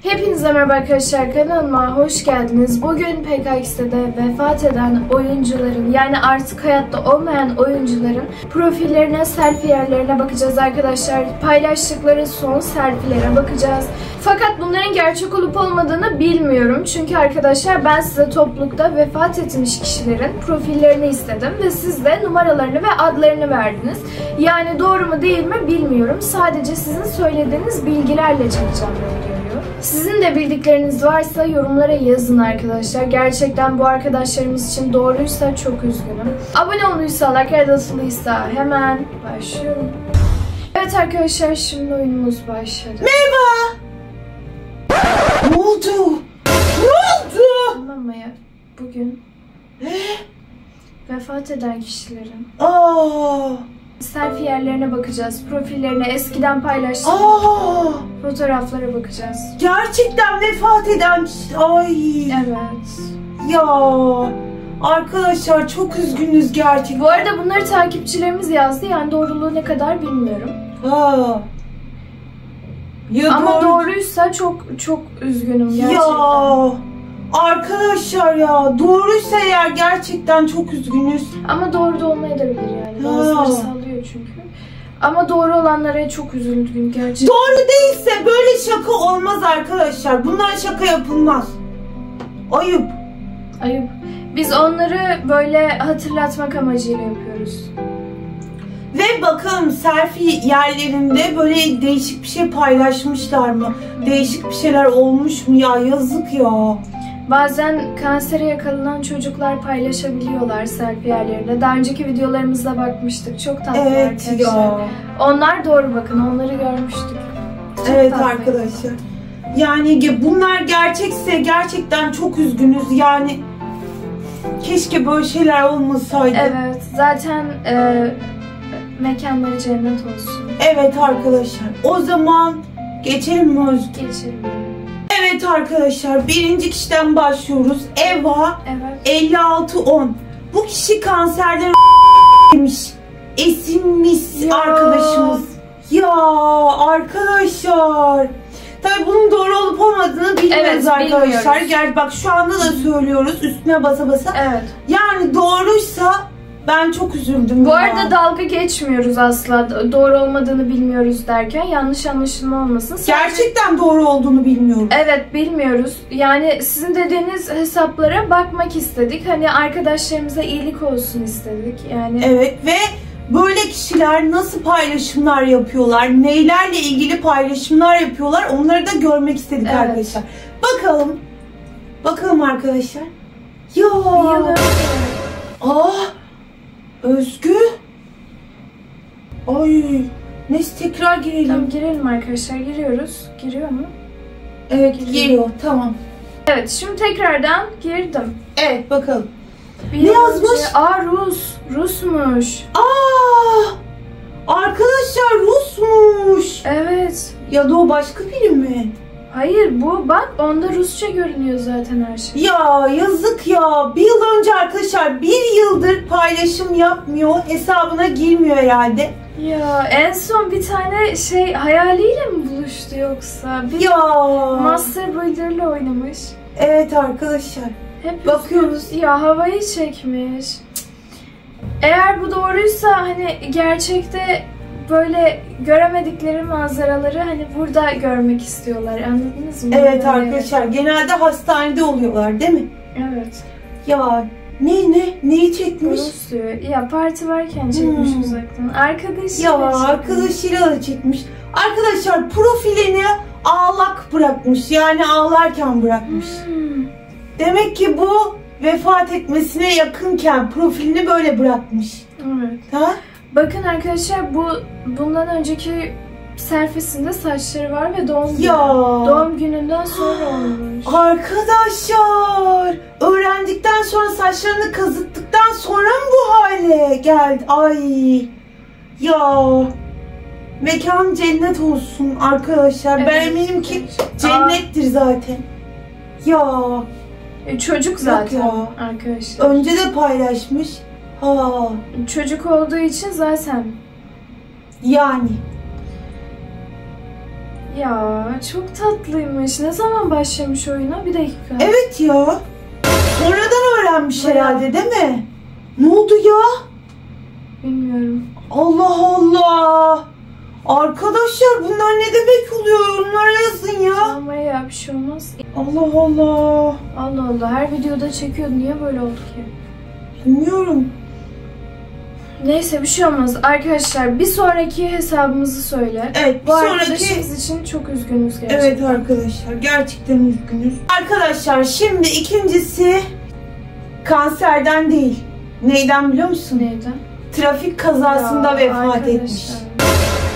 Hepinize merhaba arkadaşlar, kanalıma hoş geldiniz. Bugün PKX'de vefat eden oyuncuların, yani artık hayatta olmayan oyuncuların profillerine, selfie yerlerine bakacağız arkadaşlar. Paylaştıkları son selfielere bakacağız. Fakat bunların gerçek olup olmadığını bilmiyorum. Çünkü arkadaşlar ben size toplulukta vefat etmiş kişilerin profillerini istedim ve siz de numaralarını ve adlarını verdiniz. Yani doğru mu değil mi bilmiyorum. Sadece sizin söylediğiniz bilgilerle çekeceğim bu videoyu. Sizin de bildikleriniz varsa yorumlara yazın arkadaşlar. Gerçekten bu arkadaşlarımız için doğruysa çok üzgünüm. Abone olduysa, like atılıysa hemen başlıyorum. Evet arkadaşlar, şimdi oyunumuz başladı. Merhaba. Ne oldu? Ne oldu? Tamam mı ya? Bugün vefat eden kişilerin selfie yerlerine bakacağız. Profillerine, eskiden paylaştığım fotoğraflara bakacağız. Gerçekten vefat eden ay. Evet. Ya arkadaşlar çok üzgünüz gerçekten. Bu arada bunları takipçilerimiz yazdı. Yani doğruluğu ne kadar bilmiyorum. Ya ama doğruysa çok üzgünüm gerçekten. Ya arkadaşlar ya doğruysa eğer gerçekten çok üzgünüz. Ama doğru da olmayabilir yani. Bazıları sallıyor çünkü. Ama doğru olanlara çok üzüldüm gerçekten. Doğru değilse böyle şaka olmaz arkadaşlar. Bundan şaka yapılmaz. Ayıp. Ayıp. Biz onları böyle hatırlatmak amacıyla yapıyoruz. Ve bakalım selfie yerlerinde böyle değişik bir şey paylaşmışlar mı? Değişik bir şeyler olmuş mu ya? Yazık ya. Bazen kansere yakalanan çocuklar paylaşabiliyorlar selfie yerlerinde. Daha önceki videolarımızda bakmıştık. Çok tatlı arkadaşlar. Ya. Onlar doğru, bakın onları görmüştük. Çok evet tatlı arkadaşlar. Yani bunlar gerçekse gerçekten çok üzgünüz. Yani keşke böyle şeyler olmasaydı. Evet, zaten mekanları cennet olsun. Evet arkadaşlar. O zaman geçelim mi Özgür? Geçelim. Evet arkadaşlar, birinci kişiden başlıyoruz. Eva, evet. 5610. Bu kişi kanserden demiş. Esinmiş ya. Arkadaşımız. Ya arkadaşlar. Tabii bunun doğru olup olmadığını bilmiyoruz, evet, arkadaşlar. Gel bak, şu anda da söylüyoruz üstüne basa basa. Evet. Yani doğruysa ben çok üzüldüm. Bu arada dalga geçmiyoruz asla. Doğru olmadığını bilmiyoruz derken yanlış anlaşılma olmasın. Gerçekten doğru olduğunu bilmiyoruz. Evet, bilmiyoruz. Yani sizin dediğiniz hesaplara bakmak istedik. Hani arkadaşlarımıza iyilik olsun istedik. Yani. Evet ve böyle kişiler nasıl paylaşımlar yapıyorlar, neylerle ilgili paylaşımlar yapıyorlar, onları da görmek istedik, evet, arkadaşlar. Bakalım. Bakalım arkadaşlar. Ya. Özgü. Ay. Neyse tekrar girelim. Tamam, girelim arkadaşlar. Giriyoruz. Giriyor mu? Evet, giriyor. Tamam. Evet, şimdi tekrardan girdim. Evet, bakalım. Ne yazmış? Rusmuş. Arkadaşlar Rusmuş. Evet. Ya da o başka biri mi? Hayır, bu bak, onda Rusça görünüyor zaten her şey. Ya yazık ya. Bir yıl önce arkadaşlar, bir yıldır paylaşım yapmıyor. Hesabına girmiyor herhalde. Ya en son bir tane şey hayaliyle mi buluştu yoksa? Ya. Master Builder'la oynamış. Evet arkadaşlar. Hep bakıyoruz. Ya havayı çekmiş. Eğer bu doğruysa hani gerçekte böyle göremedikleri manzaraları hani burada görmek istiyorlar. Anladınız mı? Evet arkadaşlar. Genelde hastanede oluyorlar değil mi? Evet. Ya neyi çekmiş? Rus diyor. Ya parti varken çekmiş uzaktan. Arkadaşıyla arkadaşıyla da çekmiş. Arkadaşlar profilini ağlak bırakmış. Yani ağlarken bırakmış. Demek ki bu vefat etmesine yakınken profilini böyle bırakmış. Evet. Ha? Bakın arkadaşlar, bundan önceki selfiesinde saçları var ve doğum gününden sonra olmuş. Arkadaşlar, öğrendikten sonra, saçlarını kazıttıktan sonra mı bu hale geldi? Ay ya, mekan cennet olsun arkadaşlar. Evet, ben eminim ki cennettir zaten. Ya çocuk zaten ya. Arkadaşlar. Önce de paylaşmış. Çocuk olduğu için zaten. Yani. Ya çok tatlıymış. Ne zaman başlamış oyuna? Bir dakika. Evet ya. Sonradan öğrenmiş Bayağı. herhalde değil mi? Ne oldu ya? Bilmiyorum. Allah Allah. Arkadaşlar bunlar ne demek oluyor? Yorumlara yazın ya. Ama ya bir şey olmaz. Allah Allah. Allah Allah, her videoda çekiyordu. Niye böyle oldu ki? Bilmiyorum. Neyse, bir şey olmaz. Arkadaşlar bir sonraki hesabımızı söyle. Evet, Bu bir sonraki... arkadaşımız için çok üzgünüz gerçekten. Evet arkadaşlar, gerçekten üzgünüz. Arkadaşlar şimdi ikincisi kanserden değil. Neyden biliyor musun? Neydi? Trafik kazasında Ya, vefat arkadaşlar. etmiş.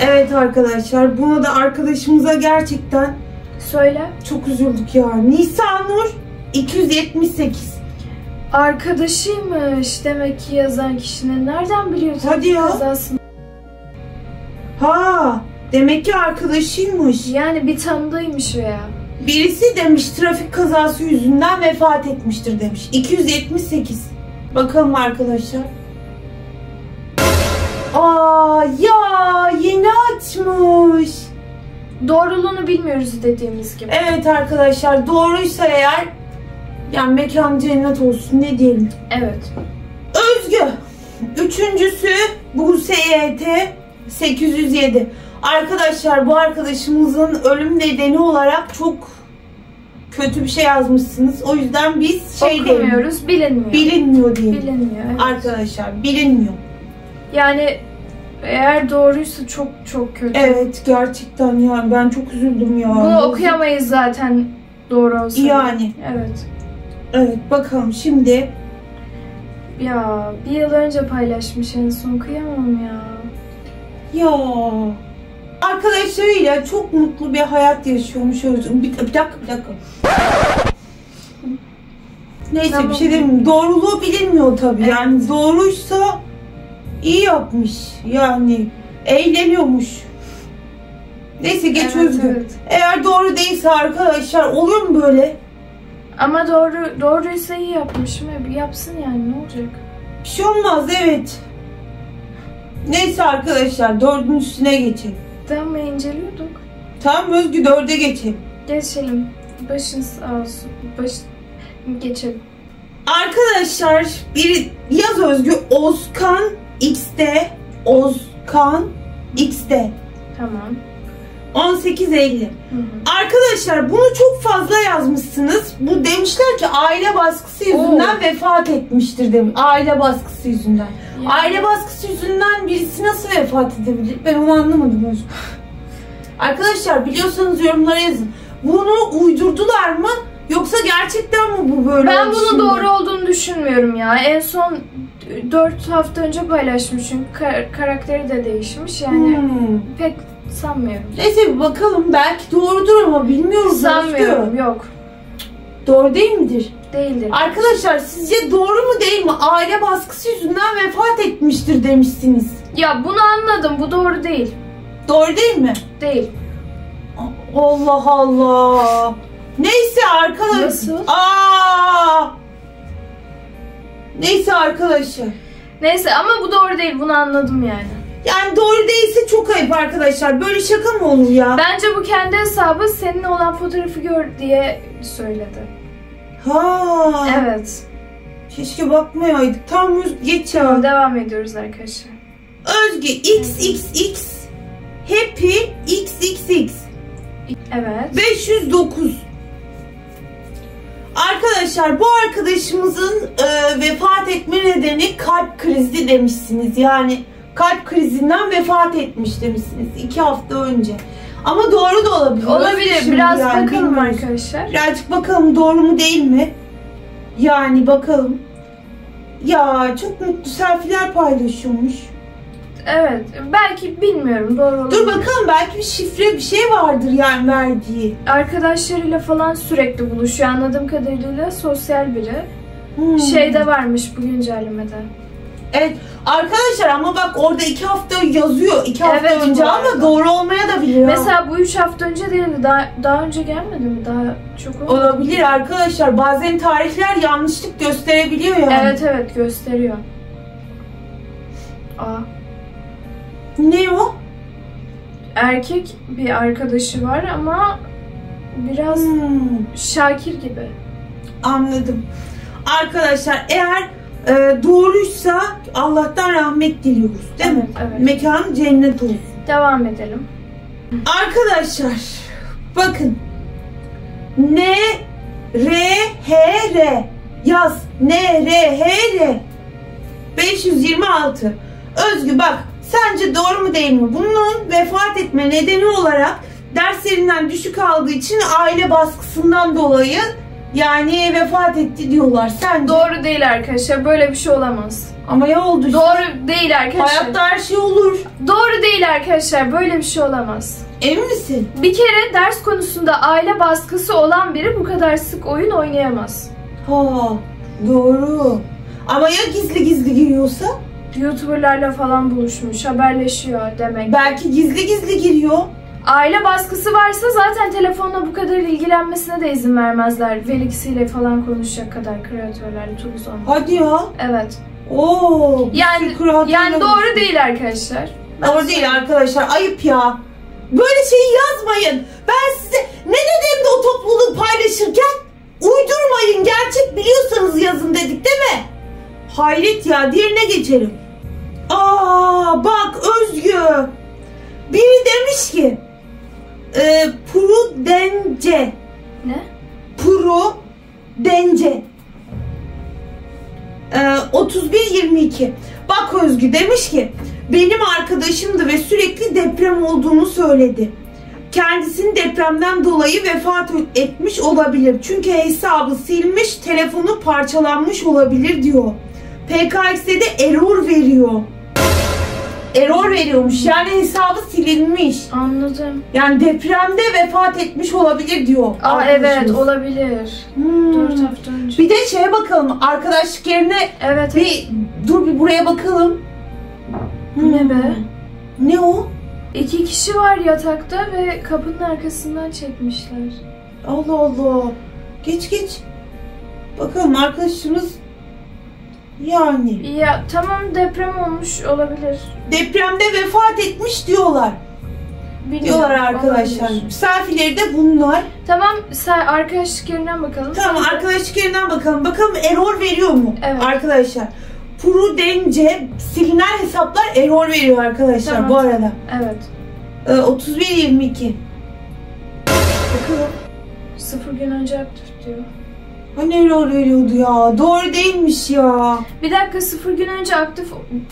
Evet arkadaşlar, buna da arkadaşımıza gerçekten Söyle. çok üzüldük ya. Nisan Nur 278. Arkadaşıymış demek ki yazan kişinin. Nereden biliyor Hadi trafik ya. kazasını? Ha, demek ki arkadaşıymış. Yani bir tanıdığıymış veya. Birisi demiş trafik kazası yüzünden vefat etmiştir demiş. 278. Bakalım arkadaşlar. Aa ya, yeni açmış. Doğruluğunu bilmiyoruz dediğimiz gibi. Evet arkadaşlar, doğruysa eğer yani mekan cennet olsun, ne diyelim. Evet. Özgü. Üçüncüsü Buse YT 807. Arkadaşlar bu arkadaşımızın ölüm nedeni olarak çok kötü bir şey yazmışsınız. O yüzden biz şey diyelim. Okumuyoruz, bilinmiyor. Bilinmiyor diyelim. Bilinmiyor, evet. Arkadaşlar bilinmiyor. Yani eğer doğruysa çok çok kötü. Evet gerçekten yani ben çok üzüldüm ya. Bunu okuyamayız zaten doğru olsa. Yani. Evet. Evet bakalım şimdi. Ya bir yıl önce paylaşmış, en son kıyamam ya. Ya. Arkadaşlarıyla çok mutlu bir hayat yaşıyormuş Özgür. Bir dakika. Neyse Tamam. bir şey demeyeyim. Doğruluğu bilinmiyor tabii. Evet. Yani doğruysa iyi yapmış. Yani eğleniyormuş. Neyse geç Evet, Özgür. evet. Eğer doğru değilse arkadaşlar, oluyor mu böyle? Ama doğruysa iyi yapmış mı? Yapsın yani, ne olacak? Bir şey olmaz, evet. Neyse arkadaşlar, dördüncüsüne geçelim. Tamam, inceliyorduk. Tamam Özgü, dörde geçelim. Geçelim. Başın sağ olsun. Geçelim. Arkadaşlar bir yaz Özgü, Ozkan XD. Ozkan XD. Tamam. 1850. Hı hı. Arkadaşlar bunu çok fazla yazmışsınız. Bu demişler ki aile baskısı yüzünden vefat etmiştir demiş. Aile baskısı yüzünden. Yani. Aile baskısı yüzünden birisi nasıl vefat edebilir? Ben onu anlamadım Özgür. Arkadaşlar biliyorsanız yorumlara yazın. Bunu uydurdular mı? Yoksa gerçekten mi bu böyle? Ben oldu bunun şimdi? doğru olduğunu düşünmüyorum ya. En son 4 hafta önce paylaşmış çünkü karakteri de değişmiş yani. Pek sanmıyorum. Neyse bir bakalım, belki doğrudur ama bilmiyoruz. Sanmıyorum, Özgür. yok. Doğru değil midir? Değildir. Arkadaşlar sizce doğru mu değil mi? Aile baskısı yüzünden vefat etmiştir demişsiniz. Ya bunu anladım, bu doğru değil. Doğru değil mi? Değil. Allah Allah. Neyse arkadaşlar. Nasıl? Neyse arkadaşlar. Neyse ama bu doğru değil, bunu anladım yani. Yani doğru değilse çok ayıp arkadaşlar. Böyle şaka mı olur ya? Bence bu kendi hesabı senin olan fotoğrafı gör diye söyledi. Ha. Evet. Keşke bakmayaydık. Tam geç ya. Devam ediyoruz arkadaşlar. Özgü XXX Happy XXX Evet. 509. Arkadaşlar bu arkadaşımızın vefat etme nedeni kalp krizi demişsiniz. Yani kalp krizinden vefat etmiş demişsiniz 2 hafta önce. Ama doğru da olabilir. Olabilir. Şimdi Biraz yani bakalım bilmiyoruz. arkadaşlar. Birazcık bakalım doğru mu değil mi? Yani bakalım. Ya çok mutlu selfie'ler paylaşıyormuş. Evet. Belki bilmiyorum, doğru olabilir. Dur bakalım, belki bir şifre bir şey vardır yani verdiği. Arkadaşlarıyla falan sürekli buluşuyor. Anladığım kadarıyla sosyal biri. Hmm. Şeyde varmış bu güncellemede. Evet arkadaşlar, ama bak orada 2 hafta yazıyor. 2 hafta Evet, önce bu ama arada. doğru olmaya da bilir. Mesela bu 3 hafta önce değildi. Daha önce gelmedi mi? Daha çok olmadı. Olabilir arkadaşlar. Bazen tarihler yanlışlık gösterebiliyor yani. Evet gösteriyor. Aa. Ne o? erkek bir arkadaşı var ama biraz Şakir gibi. Anladım. Arkadaşlar eğer doğruysa Allah'tan rahmet diliyoruz değil mi? Evet. Mekanı cennet olsun. Devam edelim. Arkadaşlar bakın. N-R-H-R yaz. N-R-H-R 526. Özgü bak, sence doğru mu değil mi? Bunun vefat etme nedeni olarak derslerinden düşük aldığı için aile baskısından dolayı yani vefat etti diyorlar. Sence? Doğru değil arkadaşlar. Böyle bir şey olamaz. Ama ya oldu işte. Doğru değil arkadaşlar. Hayatta her şey olur. Doğru değil arkadaşlar. Böyle bir şey olamaz. Emin misin? Bir kere ders konusunda aile baskısı olan biri bu kadar sık oyun oynayamaz. Ha, doğru. Ama ya gizli gizli giriyorsa? YouTuber'larla falan buluşmuş, haberleşiyor demek. Belki gizli gizli giriyor. Aile baskısı varsa zaten telefonla bu kadar ilgilenmesine de izin vermezler. Velisiyle falan konuşacak kadar kreatörlerle çok zor. Hadi ya. Evet. Oo. Yani doğru değil arkadaşlar. Doğru değil arkadaşlar. Ayıp ya. Böyle şeyi yazmayın. Ben size ne dedim de o topluluğu paylaşırken? Uydurmayın. Gerçek biliyorsanız yazın dedik değil mi? Hayret ya. Diğerine geçelim. Aa bak Özgü. Biri demiş ki Prudence. Ne? Prudence. 31-22. Bak Özgü demiş ki benim arkadaşımdı ve sürekli deprem olduğunu söyledi. Kendisini depremden dolayı vefat etmiş olabilir. Çünkü hesabı silmiş, telefonu parçalanmış olabilir diyor. PKX'de de error veriyor. Error veriyormuş. Yani hesabı silinmiş. Anladım. Yani depremde vefat etmiş olabilir diyor. Aa evet olabilir. 4 hafta önce. Bir de şeye bakalım. Arkadaşlık yerine evet. Dur bir buraya bakalım. Ne be? Ne o? 2 kişi var yatakta ve kapının arkasından çekmişler. Allah Allah. Geç. Bakalım arkadaşımız yani. Ya tamam deprem olmuş olabilir. Depremde vefat etmiş diyorlar. Bilmiyorum, diyorlar arkadaşlar. olabilir. Misafirleri de bunlar. Tamam arkadaşlık yerinden bakalım. Tamam arkadaşlık yerinden bakalım. Bakalım error veriyor mu? Evet. Arkadaşlar. Prudence silinen hesaplar error veriyor arkadaşlar tamam. bu arada. Evet. 31-22. Bakalım. 0 gün önce aktif diyor. Hani error veriyordu ya. Doğru değilmiş ya. Bir dakika 0 gün önce aktif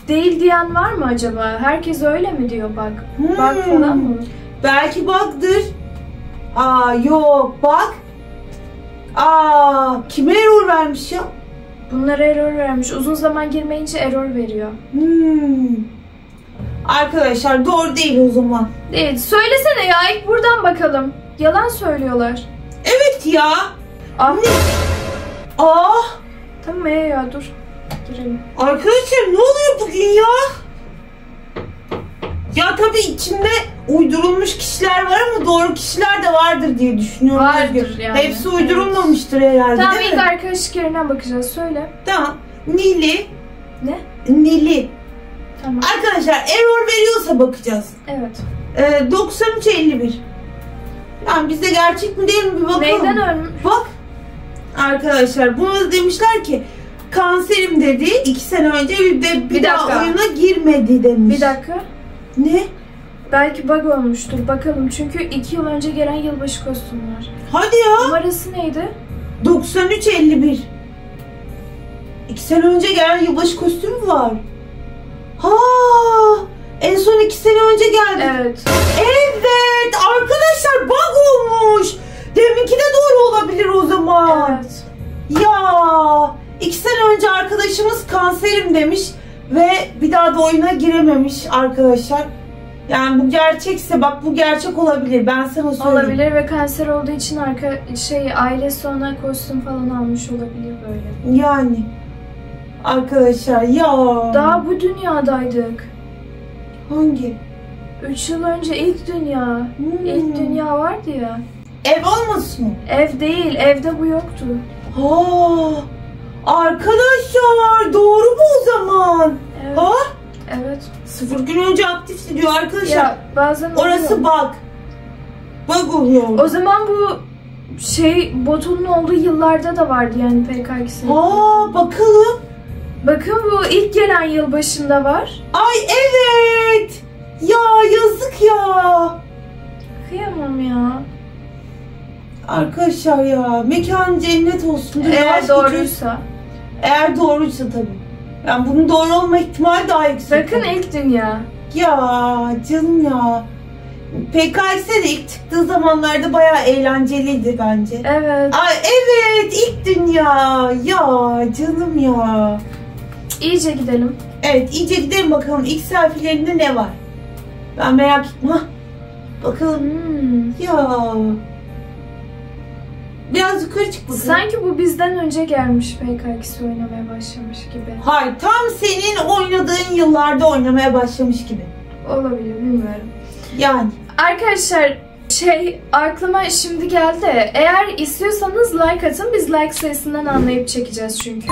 değil diyen var mı acaba? Herkes öyle mi diyor bak. Bak falan mı? Belki bug'dır. Aa yok bak. Aa kime error vermiş ya? Bunlara error vermiş. Uzun zaman girmeyince error veriyor. Arkadaşlar doğru değil o zaman. Değil. Söylesene ya ilk buradan bakalım. Yalan söylüyorlar. Evet ya. Anne. Tamam ya dur. Girelim. Arkadaşlar ne oluyor bugün ya? Ya tabii içinde uydurulmuş kişiler var ama doğru kişiler de vardır diye düşünüyorum. Vardır yani. Hepsi uydurulmamıştır herhalde tamam, değil mi? Tamam ilk arkadaşlık yerinden bakacağız. Söyle. Tamam. Nili. Ne? Nili. Tamam. Arkadaşlar error veriyorsa bakacağız. Evet. 93-51. Yani bizde gerçek mi değil mi bir bakalım. Neyden ölmüş? Bak. Arkadaşlar bunu demişler ki kanserim dedi 2 sene önce bir daha oyuna girmedi demiş. Bir dakika. Ne? Belki bug olmuştur. Bakalım çünkü 2 yıl önce gelen yılbaşı kostümü var. Hadi ya. Numarası neydi? 93-51. 2 sene önce gelen yılbaşı kostümü var. Ha, en son 2 sene önce geldi. Evet. Evet arkadaşlar bug olmuş. Deminki de doğru olabilir o zaman. Evet. Ya 2 sene önce arkadaşımız kanserim demiş ve bir daha da oyuna girememiş arkadaşlar. Yani bu gerçekse bak bu gerçek olabilir. Ben sana söyleyeyim. Olabilir ve kanser olduğu için ailesi ona kostüm falan almış olabilir böyle. Yani arkadaşlar ya. Daha bu dünyadaydık. Hangi? 3 yıl önce ilk dünya. İlk dünya vardı ya. Ev olmasın mı? Ev değil. Evde bu yoktu. Ha, arkadaşlar doğru mu o zaman? Evet. Ha? Evet. 0 gün önce aktifti diyor arkadaşlar. Ya bazen orası oluyor. Bug oluyor. O zaman bu botunun olduğu yıllarda da vardı yani PKX'de. Bakalım. Bakın bu ilk gelen yıl başında var. Ay evet. Ya yazık ya. Kıyamam ya. Arkadaşlar ya mekan cennet olsun. Eğer doğruysa. Eğer doğruysa tabii. Yani bunun doğru olma ihtimali daha yüksek. Bakın ilk dünya. Ya canım ya. PKX'de de ilk çıktığı zamanlarda bayağı eğlenceliydi bence. Evet. Ay evet ilk dünya. Ya canım ya. İyice gidelim. Evet iyice gidelim bakalım ilk selfie'lerinde ne var. Ben merak ettim. Bakalım. Ya. Biraz yukarı çık bakalım. Sanki bu bizden önce gelmiş PKX oynamaya başlamış gibi. Hayır tam senin oynadığın yıllarda oynamaya başlamış gibi. Olabilir bilmiyorum. Yani. Arkadaşlar aklıma şimdi geldi. Eğer istiyorsanız like atın. Biz like sayısından anlayıp çekeceğiz çünkü.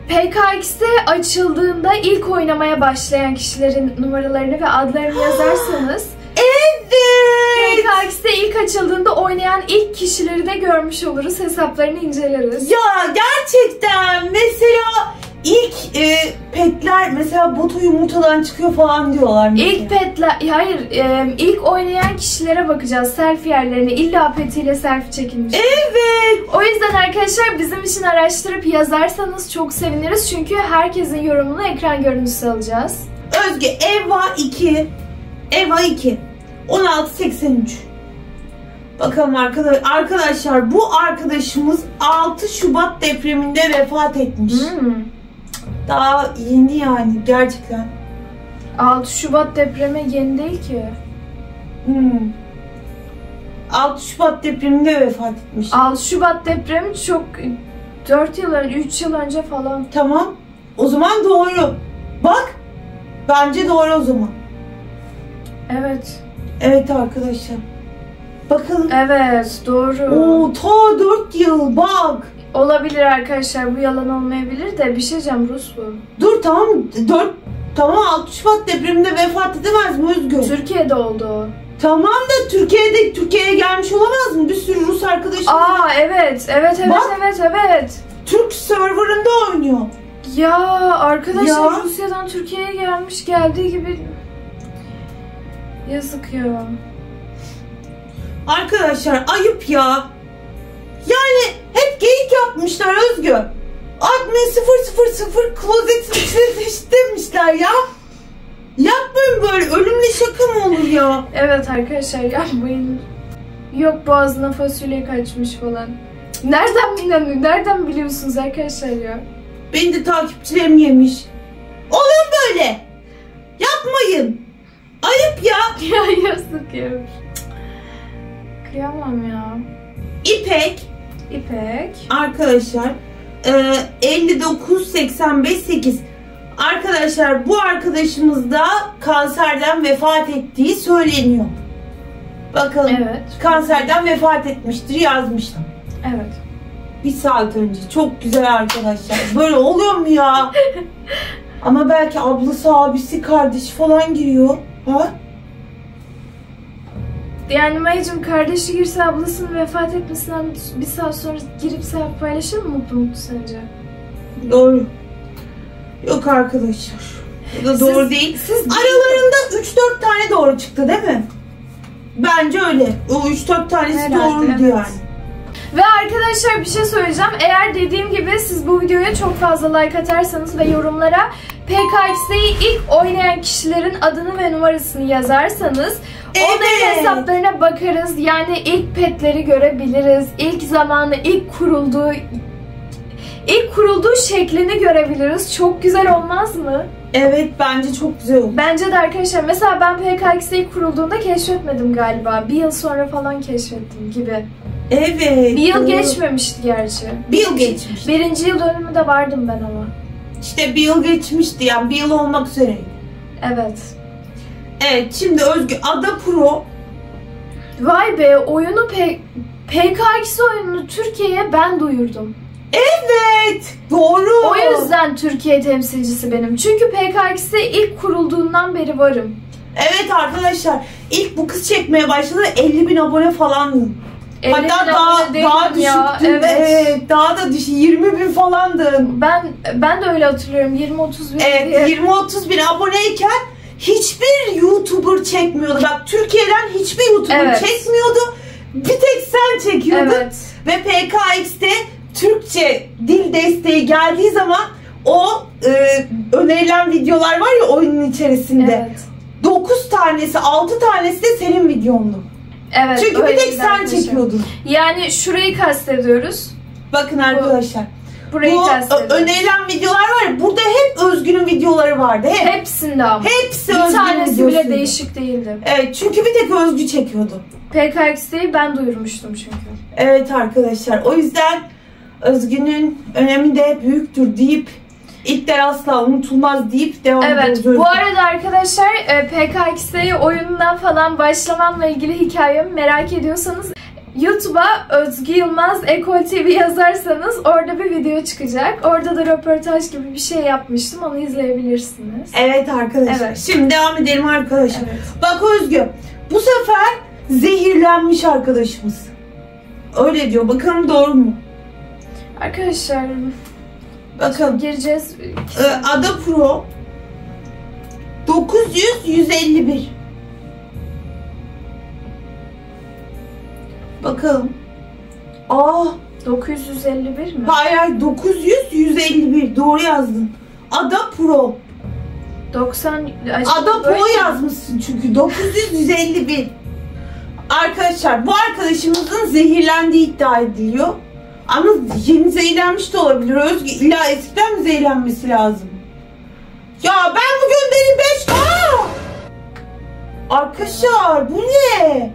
PKX'de açıldığında ilk oynamaya başlayan kişilerin numaralarını ve adlarını yazarsanız evet. PKX'de ilk açıldığında oynayan ilk kişileri de görmüş oluruz. Hesaplarını inceleriz. Ya gerçekten mesela ilk petler mesela botu yumurtadan çıkıyor falan diyorlar. Mesela. İlk petler, hayır ilk oynayan kişilere bakacağız. Selfie yerlerine. İlla petiyle selfie çekilmiş. Evet. O yüzden arkadaşlar bizim için araştırıp yazarsanız çok seviniriz. Çünkü herkesin yorumunu ekran görüntüsü alacağız. Özge Eva 2. 1683. Bakalım arkadaşlar bu arkadaşımız 6 Şubat depreminde vefat etmiş. Daha yeni yani gerçekten. 6 Şubat depremi yeni değil ki. 6 Şubat depreminde vefat etmiş. 6 Şubat depremi çok 4 yıl önce, 3 yıl önce falan. Tamam. O zaman doğru. Bak. Bence doğru o zaman. Evet. Evet arkadaşlar. Bakalım. Evet doğru. Ta 4 yıl bak. Olabilir arkadaşlar bu yalan olmayabilir de bir şey diyeceğim Rus bu. Dur tamam 6 Şubat depreminde vefat edemez mi Özgür? Türkiye'de oldu o. Tamam da Türkiye'ye gelmiş olamaz mı? Bir sürü Rus arkadaşım. Evet. Bak, Türk serverında oynuyor. Ya arkadaşlar ya. Rusya'dan Türkiye'ye geldiği gibi yazık ya. Arkadaşlar ayıp ya. Yani hep geyik yapmışlar Özgür. Admin 000 klozetin içine demişler ya. Yapmayın böyle. Ölümle şaka mı olur ya? Evet arkadaşlar yapmayın. Yok boğazına fasulye kaçmış falan. Nereden biliyorsunuz arkadaşlar ya? Beni de takipçilerim yemiş. Olur böyle. Yapmayın. Ayıp ya. Ya yazık ya. Kıyamam ya. İpek. Arkadaşlar 59-85-8. Arkadaşlar bu arkadaşımız da kanserden vefat ettiği söyleniyor. Bakalım. Evet. Kanserden vefat etmiştir yazmıştım. Evet. 1 saat önce. Çok güzel arkadaşlar. Böyle oluyor mu ya? Ama belki ablası, abisi, kardeşi falan giriyor. Ha? Yani Mayıcım kardeşi girse ablasının vefat etmesinden 1 saat sonra girip selfie paylaşır mı mutlu sence? Doğru. Yok arkadaşlar. Bu da doğru değil. Aralarında 3-4 tane doğru çıktı değil mi? Bence öyle. O 3-4 tanesi herhalde, doğruydu evet. yani. Ve arkadaşlar bir şey söyleyeceğim. Eğer dediğim gibi siz bu videoya çok fazla like atarsanız ve yorumlara PKX'yi ilk oynayan kişilerin adını ve numarasını yazarsanız onların hesaplarına bakarız. Yani ilk petleri görebiliriz. İlk zamanı, ilk kurulduğu şeklini görebiliriz. Çok güzel olmaz mı? Evet bence çok güzel oldu. Bence de arkadaşlar. Mesela ben PKX ilk kurulduğunda keşfetmedim galiba. 1 yıl sonra falan keşfettim gibi. Evet. 1 yıl geçmemişti gerçi. 1 yıl geçmişti. 1. yıl dönümünde vardım ben ama. İşte 1 yıl geçmişti yani 1 yıl olmak üzereydi. Evet. Evet şimdi Özgü Ada Pro. Vay be oyunu PKX oyununu Türkiye'ye ben duyurdum. Evet. Doğru. O yüzden Türkiye temsilcisi benim. Çünkü PKX'de ilk kurulduğundan beri varım. Evet arkadaşlar. İlk bu kız çekmeye başladı. 50.000 abone falandı. Hatta daha düşüktün. Evet. Daha da düşük. 20.000 falandın. Ben de öyle hatırlıyorum. 20-30 bin. Evet. 20-30 bin aboneyken hiçbir YouTuber çekmiyordu. Bak Türkiye'den hiçbir YouTuber çekmiyordu. Bir tek sen çekiyordun. Evet. Ve PKX'de Türkçe dil desteği geldiği zaman o önerilen videolar var ya oyunun içerisinde. Evet. 9 tanesi, 6 tanesi de senin videondu. Evet. Çünkü bir tek sen çekiyordun. Yani şurayı kastediyoruz. Bakın arkadaşlar. Burayı kastediyoruz. Önerilen videolar var ya, burada hep Özgün'ün videoları vardı. Hepsinde ama. Hepsi bir Özgün'ün tanesi videosuydu. bile değişik değildi. Evet, çünkü bir tek Özgü çekiyordu. PKX'yi ben duyurmuştum çünkü. Evet arkadaşlar, o yüzden Özgün'ün önemi de büyüktür deyip İlkler asla unutulmaz deyip devam ediyoruz. Evet, bu arada arkadaşlar PKX'de oyundan falan başlamamla ilgili hikayemi merak ediyorsanız YouTube'a Özgü Yılmaz Ekol TV yazarsanız orada bir video çıkacak. Orada da röportaj gibi bir şey yapmıştım. Onu izleyebilirsiniz. Evet arkadaşlar. Evet. Şimdi devam edelim arkadaşlar. Evet. Bak Özgü, bu sefer zehirlenmiş arkadaşımız. Öyle diyor. Bakalım doğru mu? Arkadaşlar Bakalım. gireceğiz. Ada Pro 900-151. Bakalım. 951 mi? Hayır 900-151. Doğru yazdın. Ada Pro. 90 Ada Pro yazmışsın çünkü. 900-151. Arkadaşlar bu arkadaşımızın zehirlendiği iddia ediliyor. Ama yeni zehirlenmiş de olabilir. Özgü illa eskiden mi zehirlenmesi lazım? Ya ben bu göndereyim 5. Arkadaşlar bu ne?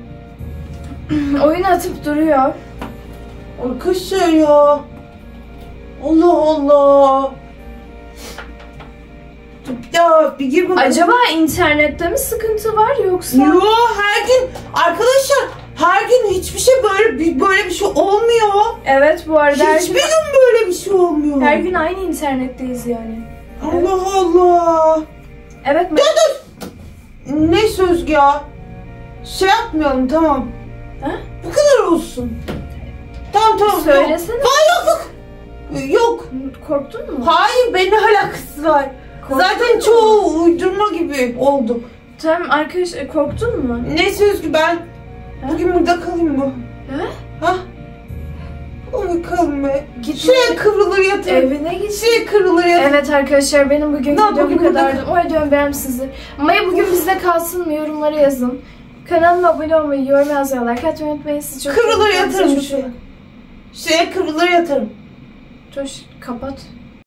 Oyun atıp duruyor. Arkadaşlar ya. Allah Allah. Bir daha bir gir bakalım. Acaba internette mi sıkıntı var yoksa? Yo, her gün arkadaşlar, her gün hiçbir şey böyle bir şey olmuyor. Evet, bu arada Hiçbir gün böyle bir şey olmuyor. her gün aynı internetteyiz yani. Allah Allah. Evet. Dur. Ne söz ya? Şey yapmayalım, tamam. Ha? Bu kadar olsun. Tamam. Söylesene. Yok. Korktun mu? Hayır, benimle alakası var. Korktun Zaten mu? çoğu uydurma gibi oldu. Tamam arkadaş, korktun mu? Ne söz ki ben bugün burada kalayım mı? Ha? Uyuyalım be. Git. Şuraya kıvrılır yatarım. Evine git. Şuraya kıvrılır yatarım. Evet arkadaşlar, benim bugün Ne videom bu bugün kadardı. Umarım beğenmişsinizdir. Maya bugün bizde kalsın mı? Yorumlara yazın. Kanalıma abone olmayı, yorum yazmayı, like atmayı unutmayın. Sizi çok Kıvrılır seviyorum. yatarım şuraya. Şuraya kıvrılır yatarım. Kapat.